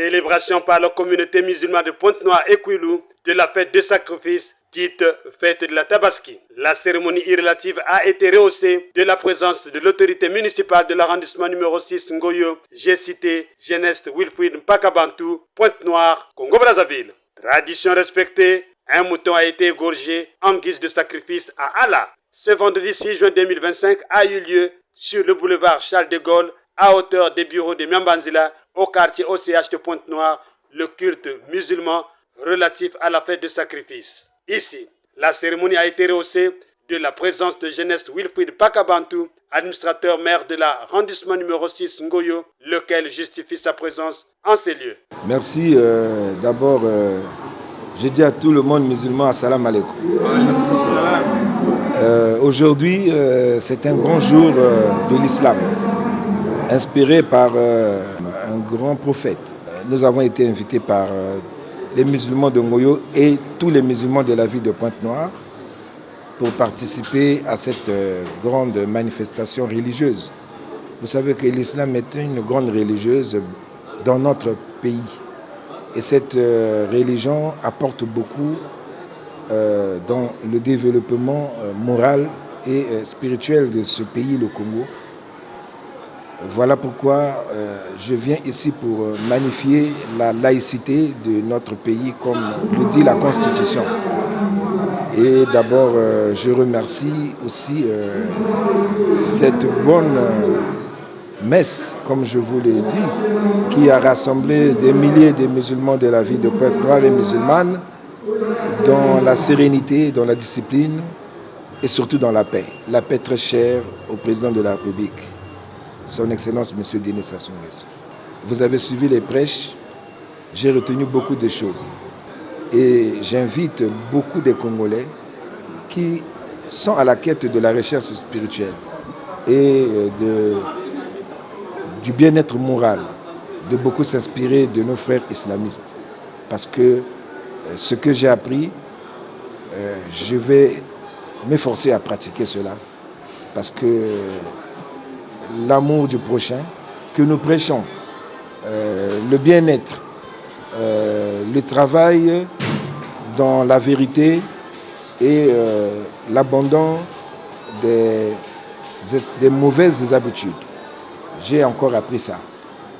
Célébration par la communauté musulmane de Pointe-Noire et Kouilou de la fête de sacrifice dite fête de la Tabaski. La cérémonie relative a été rehaussée de la présence de l'autorité municipale de l'arrondissement numéro 6 Ngoyo, j'ai cité Jeunesse Wilfried Mpakabantou, Pointe-Noire, Congo-Brazzaville. Tradition respectée, un mouton a été égorgé en guise de sacrifice à Allah. Ce vendredi 6 juin 2025 a eu lieu sur le boulevard Charles de Gaulle, à hauteur des bureaux de Miambanzila, au quartier OCH de Pointe-Noire, le culte musulman relatif à la fête de sacrifice. Ici, la cérémonie a été rehaussée de la présence de Jeunesse Wilfried Pakabantou, administrateur maire de l'arrondissement numéro 6 Ngoyo, lequel justifie sa présence en ces lieux. Merci. D'abord, je dis à tout le monde musulman, assalamu alaikum. Aujourd'hui, c'est un grand jour de l'islam, inspiré par un grand prophète. Nous avons été invités par les musulmans de Ngoyo et tous les musulmans de la ville de Pointe-Noire pour participer à cette grande manifestation religieuse. Vous savez que l'islam est une grande religieuse dans notre pays. Et cette religion apporte beaucoup dans le développement moral et spirituel de ce pays, le Congo. Voilà pourquoi je viens ici pour magnifier la laïcité de notre pays, comme le dit la Constitution. Et d'abord, je remercie aussi cette bonne messe, comme je vous l'ai dit, qui a rassemblé des milliers de musulmans de la ville de Pointe-Noire et musulmanes dans la sérénité, dans la discipline et surtout dans la paix. La paix très chère au président de la République, son Excellence M. Denis Sassou Nguesso. Vous avez suivi les prêches, j'ai retenu beaucoup de choses. Et j'invite beaucoup de Congolais qui sont à la quête de la recherche spirituelle et du bien-être moral, de beaucoup s'inspirer de nos frères islamistes. Parce que ce que j'ai appris, je vais m'efforcer à pratiquer cela. Parce que l'amour du prochain que nous prêchons, le bien-être, le travail dans la vérité et l'abandon des mauvaises habitudes. J'ai encore appris ça.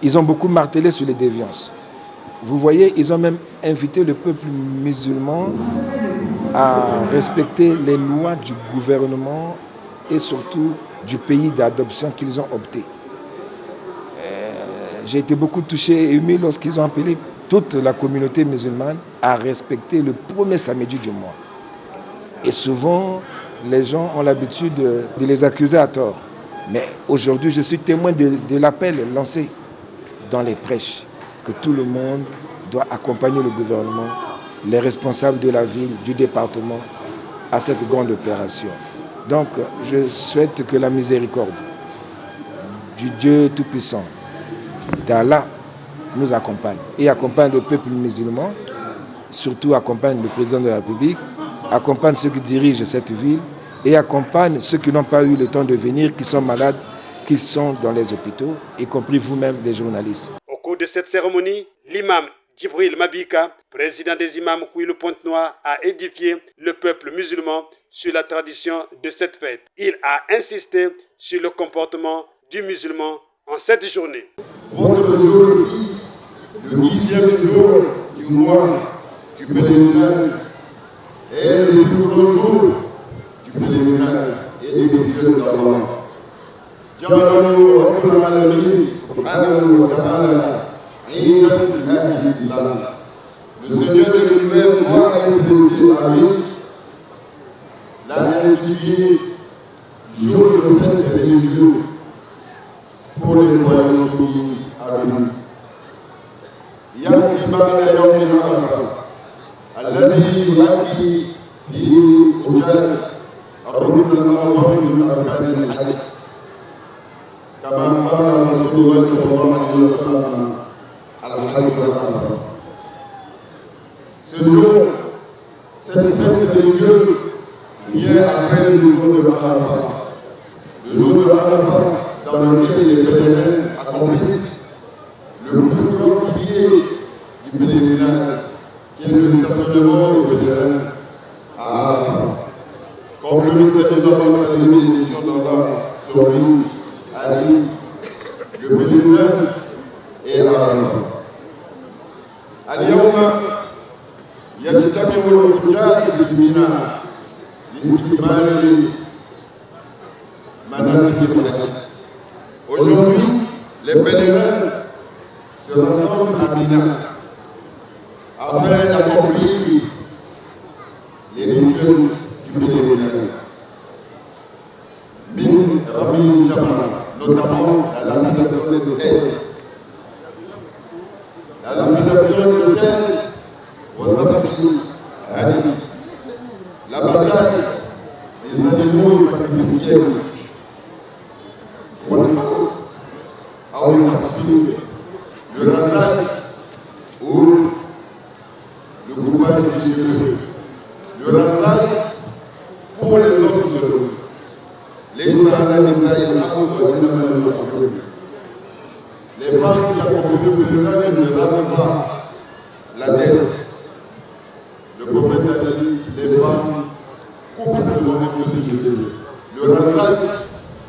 Ils ont beaucoup martelé sur les déviances. Vous voyez, ils ont même invité le peuple musulman à respecter les lois du gouvernement et surtout du pays d'adoption qu'ils ont opté. J'ai été beaucoup touché et ému lorsqu'ils ont appelé toute la communauté musulmane à respecter le premier samedi du mois. Et souvent, les gens ont l'habitude de les accuser à tort. Mais aujourd'hui, je suis témoin de l'appel lancé dans les prêches, que tout le monde doit accompagner le gouvernement, les responsables de la ville, du département, à cette grande opération. Donc, je souhaite que la miséricorde du Dieu Tout-Puissant, d'Allah, nous accompagne. Et accompagne le peuple musulman, surtout accompagne le président de la République, accompagne ceux qui dirigent cette ville et accompagne ceux qui n'ont pas eu le temps de venir, qui sont malades, qui sont dans les hôpitaux, y compris vous-même, les journalistes. Au cours de cette cérémonie, l'imam Djibril Mabika, président des imams Kouilou Pointe-Noire, a édifié le peuple musulman sur la tradition de cette fête. Il a insisté sur le comportement du musulman en cette journée. Votre jour aussi, le 10e jour du mois du pèlerinage, est le plus grand jour du pèlerinage et des prières d'Allah. Ja'alahu Rabbul Alamin subhanahu wa ta'ala Eidan al-Islam. Le Seigneur de l'univers doit imposer à lui la sanctifié jour de fête religieux pour les croyants soumis à lui. يأتي بعد يوم عرفة الذي يؤدي فيه حجاج الركن الأول من أركان الحج كما قال رسول الله صلى الله عليه وسلم الحج عرفة. Ce jour, cette fête religieuse vient après le jour de Arafat. Le jour de Arafat dans lequel les pèlerins accomplissent le plus grand pilier du pèlerinage, qui est le stationnement du pèlerin à Arafat. Comme le ministère des Hommes a salué l'émission d'Allah sur lui, Ali, le pèlerinage et Arafat. اليوم يجتمع الحجاج في الميناء لاستكمال مناسك الحج. Aujourd'hui, les pèlerins se rassemblent à Mina afin d'accomplir les rituels du pèlerinage. Min Rami Jamal, notamment la lapidation des hôtels. La lapidation des hôtels, la bataille des animaux sacrificiels. Le rasage ou le groupage des cheveux. Le rasage pour les hommes seuls. Les femmes qui accompagnent le pèlerin ne rasent pas la tête. Le prophète a dit, les femmes coupent ce bonnet pour se jeter. Le rasage,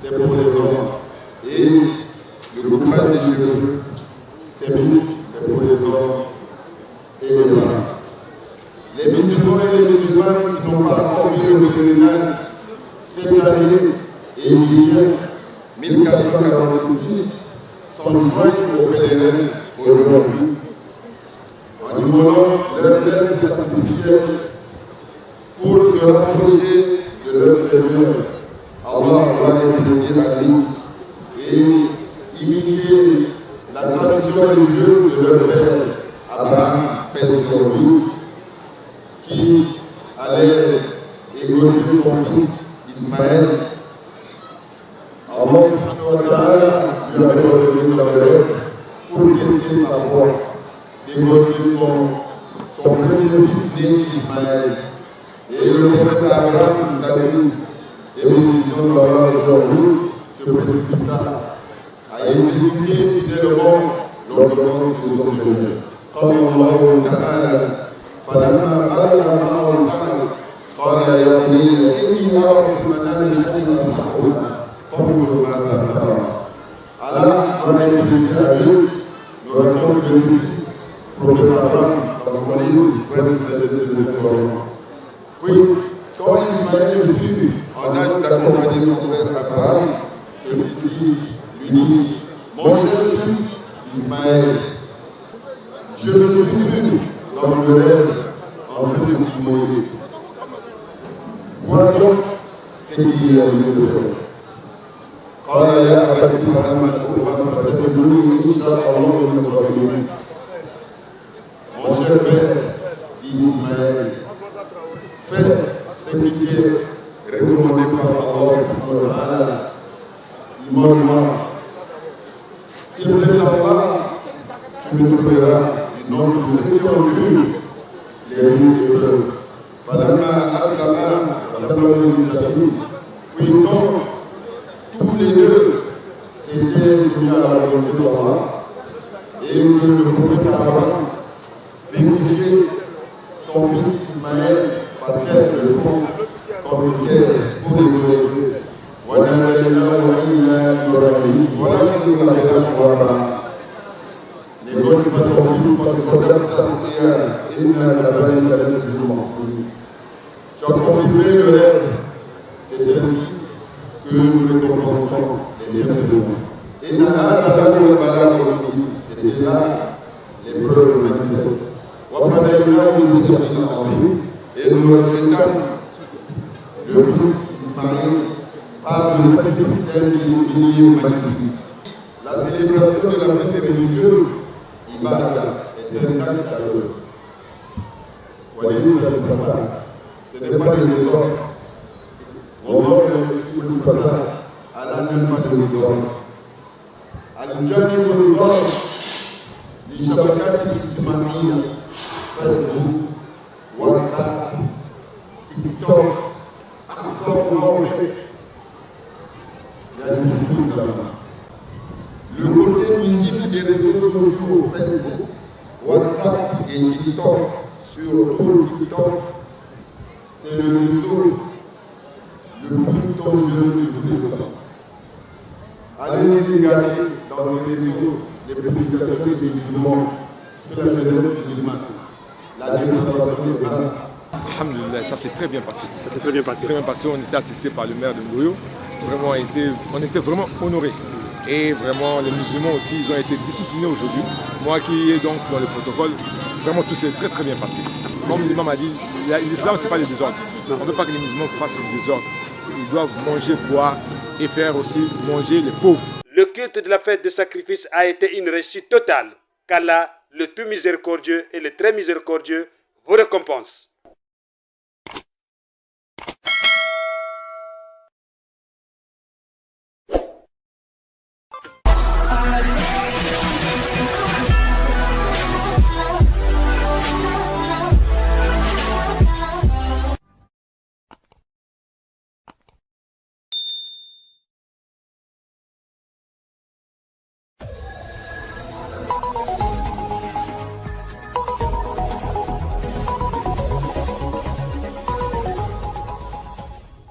c'est pour les hommes. Et le groupage des cheveux, c'est pour les hommes et les femmes. Les musulmans et les musulmanes qui n'ont pas accompli le pèlerinage cette année et hier, 1446, sont joints au pèlerin aujourd'hui. En immolant leur terre sacrificielle pour se rapprocher de leur Seigneur. Allah va les dire à lui et imiter la tradition religieuse de leur père Abraham, paix sur lui, qui allait égorger son fils Ismaël. Allah lui avait ordonné d'enlever pour tester sa foi, d'égorger son premier fils né Ismaël. Et le prophète Abraham salue et bénédiction d'Allah sur lui se précipita à exécuter fidèlement l'ordonnance de son Seigneur. قال الله تعالى فلما بلغ معه السعي قال يا بني إني أرى في المنام أني أفتحها فانظر ماذا ترى. Allah en a expliqué à lui, nous raconte le fils, prophète Abraham, dans son livre, puis, quand Ismaël fut en âge d'accompagner son frère Abraham, celui-ci lui dit, mon cher fils Ismaël, je me suis vu dans le rêve en train de t'immoler. Voilà donc ce qu'il a lieu de faire. قال يا أبت افعل ما تؤمر فتجدني إن شاء الله من الصابرين. Mon cher père, dit Ismaël, faites ce qui est recommandé par Allah. Immole-moi. Si vous êtes là-bas, tu me trouveras du nom de ceux qui ont vu les rues de l'œuvre. Fadama Aslama, puis donc, tous les deux s'étaient soumis à la volonté d'Allah et que le prophète Abraham fait coucher son fils Ismaël par terre de fond comme une terre pour les glorifier. Voilà qui nous l'avons. Les bonnes ne sont plus parce que soldats de et n'a la veille de la musulmane. Tu as confirmé le rêve, c'est ainsi que nous récompensons les bienfaits de nous. Et c'était là les preuves manifestes. Et nous respectons le fils Ismaël par le sacrifice d'un millier magnifique. La célébration de la fête religieuse, Ibada, est un acte d'alors. Voyez, ce n'est pas le désordre. والله يقول الفتاة على نفة النظام الجانب الضار للشبكات الاجتماعية فيسبوك واتساب تيك توك أكثر موقع le côté visible des réseaux sociaux Facebook, WhatsApp, et TikTok, sur tout TikTok, c'est le réseau le plus dangereux de tous les temps. Allez regarder dans ces réseaux les publications des musulmans sur la jeunesse musulmane, la dépravation des masses. Alhamdulillah, ça s'est très bien passé. Ça s'est très bien passé. Très bien passé, on était assisté par le maire de Ngoyo. Vraiment, on était vraiment honorés. Et vraiment, les musulmans aussi, ils ont été disciplinés aujourd'hui. Moi qui est donc dans le protocole, vraiment tout s'est très très bien passé. Comme l'imam a dit, l'islam c'est pas le désordre. On ne veut pas que les musulmans fassent le désordre. Ils doivent manger, boire et faire aussi manger les pauvres. Le culte de la fête de sacrifice a été une réussite totale. Qu'Allah, le tout miséricordieux et le très miséricordieux, vous récompense.